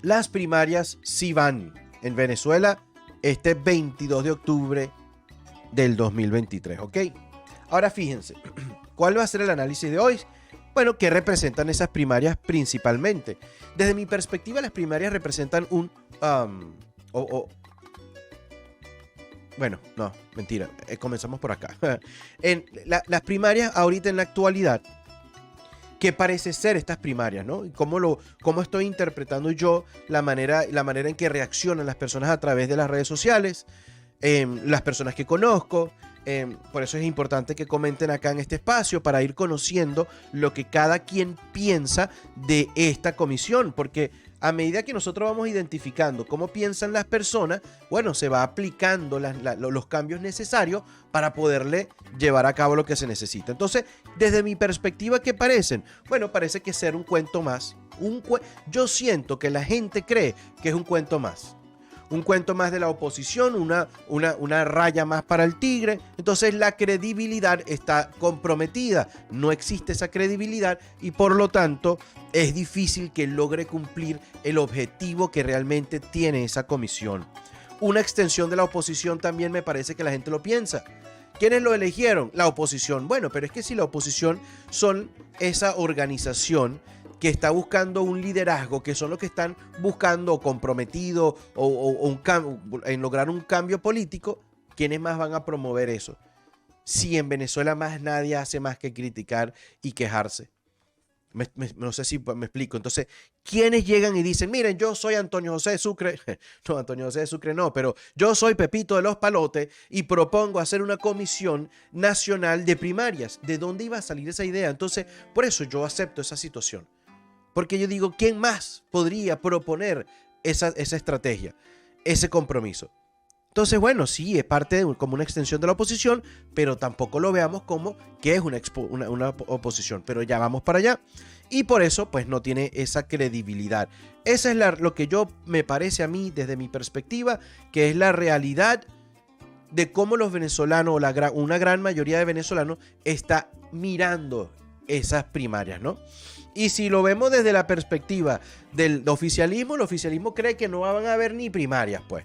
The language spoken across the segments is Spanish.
Las primarias sí van en Venezuela este 22 de octubre del 2023, ¿ok? Ahora fíjense, ¿cuál va a ser el análisis de hoy? Bueno, ¿qué representan esas primarias principalmente? Desde mi perspectiva, las primarias representan un... bueno, no, mentira, comenzamos por acá. Las primarias ahorita en la actualidad, ¿qué parece ser estas primarias, no? ¿Cómo estoy interpretando yo la manera en que reaccionan las personas a través de las redes sociales, las personas que conozco? Por eso es importante que comenten acá en este espacio para ir conociendo lo que cada quien piensa de esta comisión, porque a medida que nosotros vamos identificando cómo piensan las personas, bueno, se va aplicando los cambios necesarios para poderle llevar a cabo lo que se necesita. Entonces, desde mi perspectiva, ¿qué parecen? Bueno, parece que ser un cuento más. Yo siento que la gente cree que es un cuento más. Un cuento más de la oposición, una raya más para el tigre. Entonces la credibilidad está comprometida. No existe esa credibilidad y por lo tanto es difícil que logre cumplir el objetivo que realmente tiene esa comisión. Una extensión de la oposición también me parece que la gente lo piensa. ¿Quiénes lo eligieron? La oposición. Bueno, pero es que si la oposición son esa organización que está buscando un liderazgo, que son los que están buscando comprometido en lograr un cambio político, ¿quiénes más van a promover eso? Si en Venezuela más nadie hace más que criticar y quejarse. No sé si me explico. Entonces, ¿quiénes llegan y dicen, miren, yo soy Antonio José de Sucre? No, Antonio José de Sucre no, pero yo soy Pepito de los Palotes y propongo hacer una comisión nacional de primarias. ¿De dónde iba a salir esa idea? Entonces, por eso yo acepto esa situación. Porque yo digo, ¿quién más podría proponer esa estrategia, ese compromiso? Entonces, bueno, sí, es parte como una extensión de la oposición, pero tampoco lo veamos como que es una oposición. Pero ya vamos para allá. Y por eso, pues, no tiene esa credibilidad. Esa es lo que me parece a mí, desde mi perspectiva, que es la realidad de cómo los venezolanos, o una gran mayoría de venezolanos, está mirando esas primarias, ¿no? Y si lo vemos desde la perspectiva del oficialismo, el oficialismo cree que no van a haber ni primarias, pues.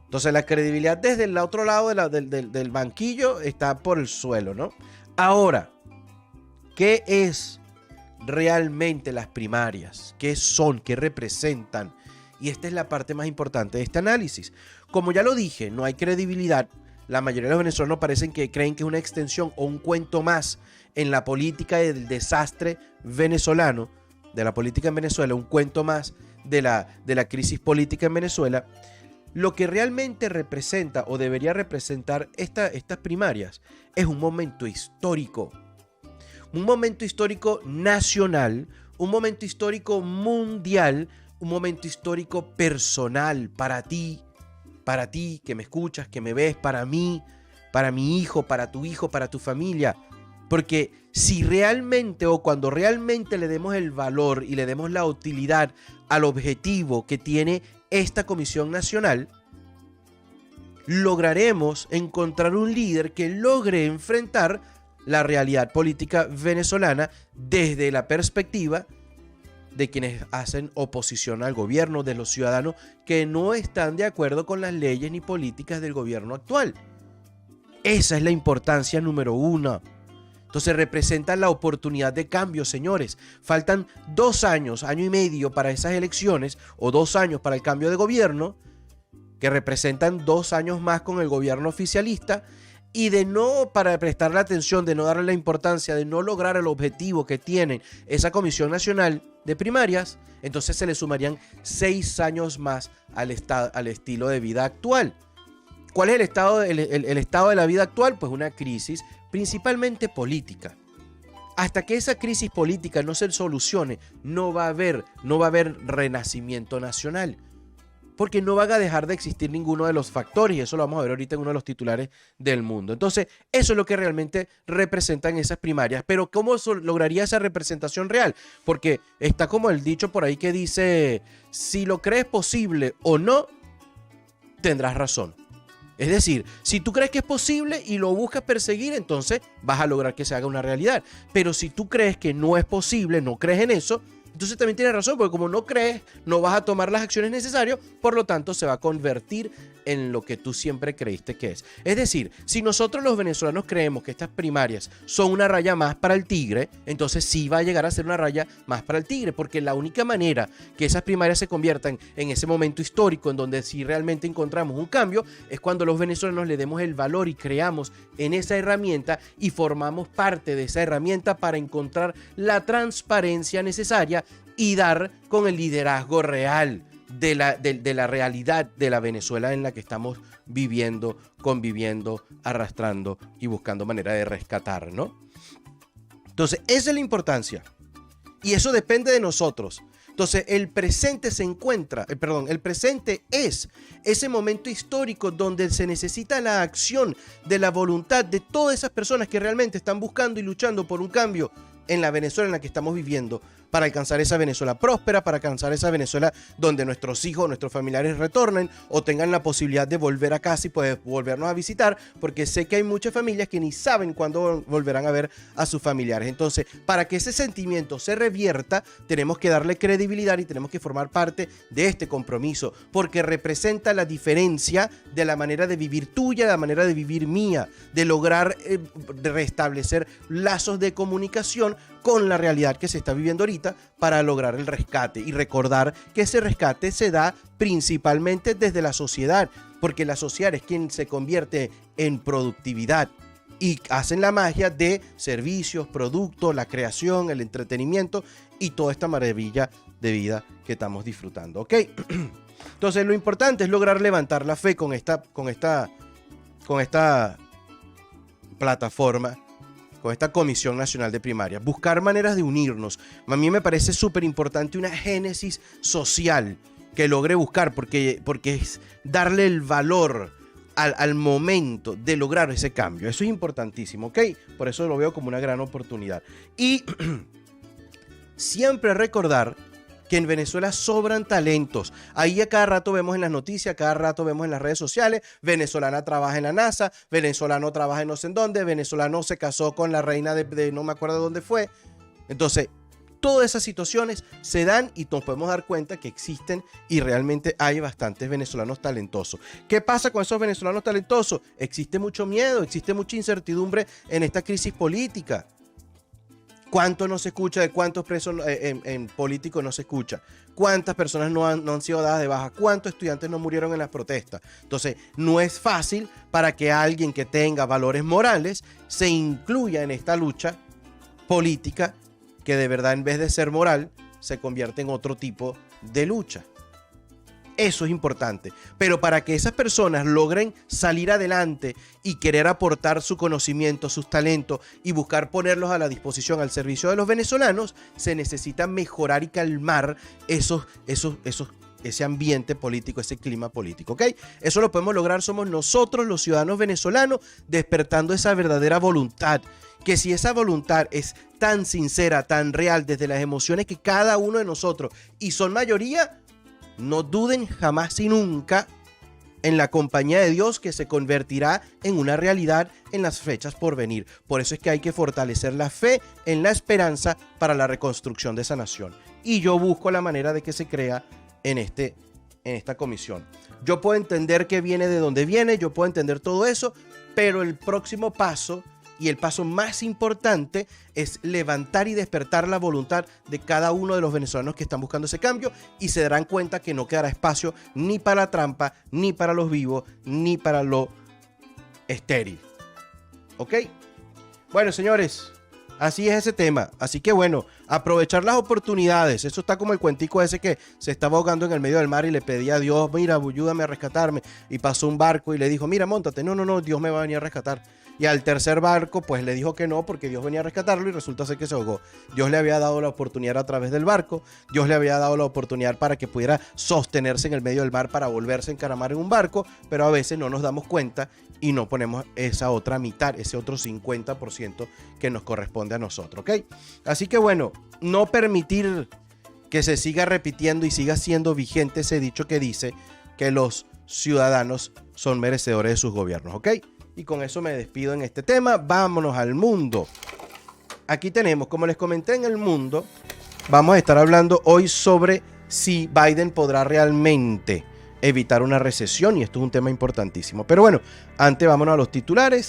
Entonces la credibilidad desde el otro lado del banquillo está por el suelo, ¿no? Ahora, ¿qué es realmente las primarias? ¿Qué son? ¿Qué representan? Y esta es la parte más importante de este análisis. Como ya lo dije, no hay credibilidad. La mayoría de los venezolanos creen que es una extensión o un cuento más en la política del desastre venezolano, de la política en Venezuela, un cuento más de la crisis política en Venezuela. Lo que realmente representa o debería representar estas primarias es un momento histórico nacional, un momento histórico mundial, un momento histórico personal para ti que me escuchas, que me ves, para mí, para mi hijo, para tu familia. Porque si realmente o cuando realmente le demos el valor y le demos la utilidad al objetivo que tiene esta Comisión Nacional, lograremos encontrar un líder que logre enfrentar la realidad política venezolana desde la perspectiva de quienes hacen oposición al gobierno, de los ciudadanos que no están de acuerdo con las leyes ni políticas del gobierno actual. Esa es la importancia número uno. Entonces representa la oportunidad de cambio, señores. Faltan 2 años, año y medio para esas elecciones, o 2 años para el cambio de gobierno, que representan 2 años más con el gobierno oficialista, y de no, para prestar la atención, de no darle la importancia, de no lograr el objetivo que tiene esa Comisión Nacional de Primarias, entonces se le sumarían 6 años más al estilo de vida actual. ¿Cuál es el estado de la vida actual? Pues una crisis principalmente política. Hasta que esa crisis política no se solucione, no va a haber renacimiento nacional. Porque no van a dejar de existir ninguno de los factores, y eso lo vamos a ver ahorita en uno de los titulares del Mundo. Entonces, eso es lo que realmente representan esas primarias. Pero ¿cómo lograría esa representación real? Porque está como el dicho por ahí que dice, si lo crees posible o no, tendrás razón. Es decir, si tú crees que es posible y lo buscas perseguir, entonces vas a lograr que se haga una realidad. Pero si tú crees que no es posible, no crees en eso, Entonces también tienes razón, porque como no crees, no vas a tomar las acciones necesarias, por lo tanto se va a convertir en lo que tú siempre creíste que es. Es decir, si nosotros los venezolanos creemos que estas primarias son una raya más para el tigre, entonces sí va a llegar a ser una raya más para el tigre, porque la única manera que esas primarias se conviertan en ese momento histórico en donde sí realmente encontramos un cambio es cuando los venezolanos le demos el valor y creamos en esa herramienta y formamos parte de esa herramienta para encontrar la transparencia necesaria y dar con el liderazgo real de la realidad de la Venezuela en la que estamos viviendo, conviviendo, arrastrando y buscando manera de rescatar, ¿no? Entonces, esa es la importancia. Y eso depende de nosotros. Entonces, el presente el presente es ese momento histórico donde se necesita la acción de la voluntad de todas esas personas que realmente están buscando y luchando por un cambio en la Venezuela en la que estamos viviendo, para alcanzar esa Venezuela próspera, para alcanzar esa Venezuela donde nuestros hijos, nuestros familiares retornen o tengan la posibilidad de volver a casa y poder volvernos a visitar, porque sé que hay muchas familias que ni saben cuándo volverán a ver a sus familiares. Entonces, para que ese sentimiento se revierta, tenemos que darle credibilidad y tenemos que formar parte de este compromiso, porque representa la diferencia de la manera de vivir tuya, de la manera de vivir mía, de lograr restablecer lazos de comunicación con la realidad que se está viviendo ahorita para lograr el rescate y recordar que ese rescate se da principalmente desde la sociedad, porque la sociedad es quien se convierte en productividad y hacen la magia de servicios, productos, la creación, el entretenimiento y toda esta maravilla de vida que estamos disfrutando, ¿ok? Entonces lo importante es lograr levantar la fe con esta plataforma, con esta Comisión Nacional de Primarias, buscar maneras de unirnos. A mí me parece súper importante una génesis social que logre buscar, porque es darle el valor al momento de lograr ese cambio. Eso es importantísimo, ¿ok? Por eso lo veo como una gran oportunidad. Y siempre recordar que en Venezuela sobran talentos. Ahí a cada rato vemos en las noticias, a cada rato vemos en las redes sociales, venezolana trabaja en la NASA, venezolano trabaja en no sé en dónde, venezolano se casó con la reina de no me acuerdo dónde fue. Entonces, todas esas situaciones se dan y nos podemos dar cuenta que existen y realmente hay bastantes venezolanos talentosos. ¿Qué pasa con esos venezolanos talentosos? Existe mucho miedo, existe mucha incertidumbre en esta crisis política. ¿Cuánto no se escucha de cuántos presos en políticos no se escucha? ¿Cuántas personas no han sido dadas de baja? ¿Cuántos estudiantes no murieron en las protestas? Entonces, no es fácil para que alguien que tenga valores morales se incluya en esta lucha política que de verdad, en vez de ser moral, se convierte en otro tipo de lucha. Eso es importante, pero para que esas personas logren salir adelante y querer aportar su conocimiento, sus talentos y buscar ponerlos a la disposición al servicio de los venezolanos, se necesita mejorar y calmar ese ambiente político, ese clima político, ¿ok? Eso lo podemos lograr, somos nosotros los ciudadanos venezolanos despertando esa verdadera voluntad, que si esa voluntad es tan sincera, tan real, desde las emociones que cada uno de nosotros, y son mayoría, no duden jamás y nunca en la compañía de Dios, que se convertirá en una realidad en las fechas por venir. Por eso es que hay que fortalecer la fe en la esperanza para la reconstrucción de esa nación. Y yo busco la manera de que se crea en esta comisión. Yo puedo entender que viene de donde viene, yo puedo entender todo eso, pero el próximo paso y el paso más importante es levantar y despertar la voluntad de cada uno de los venezolanos que están buscando ese cambio, y se darán cuenta que no quedará espacio ni para la trampa, ni para los vivos, ni para lo estéril. ¿Ok? Bueno, señores, así es ese tema. Así que bueno, aprovechar las oportunidades. Eso está como el cuentico ese que se estaba ahogando en el medio del mar y le pedía a Dios, mira, ayúdame a rescatarme. Y pasó un barco y le dijo, mira, móntate. No, Dios me va a venir a rescatar. Y al tercer barco, pues le dijo que no, porque Dios venía a rescatarlo, y resulta ser que se ahogó. Dios le había dado la oportunidad a través del barco, Dios le había dado la oportunidad para que pudiera sostenerse en el medio del mar para volverse a encaramar en un barco, pero a veces no nos damos cuenta y no ponemos esa otra mitad, ese otro 50% que nos corresponde a nosotros, ¿ok? Así que bueno, no permitir que se siga repitiendo y siga siendo vigente ese dicho que dice que los ciudadanos son merecedores de sus gobiernos, ¿ok? Y con eso me despido en este tema. Vámonos al mundo. Aquí tenemos, como les comenté, en el mundo, vamos a estar hablando hoy sobre si Biden podrá realmente evitar una recesión, y esto es un tema importantísimo. Pero bueno, antes vámonos a los titulares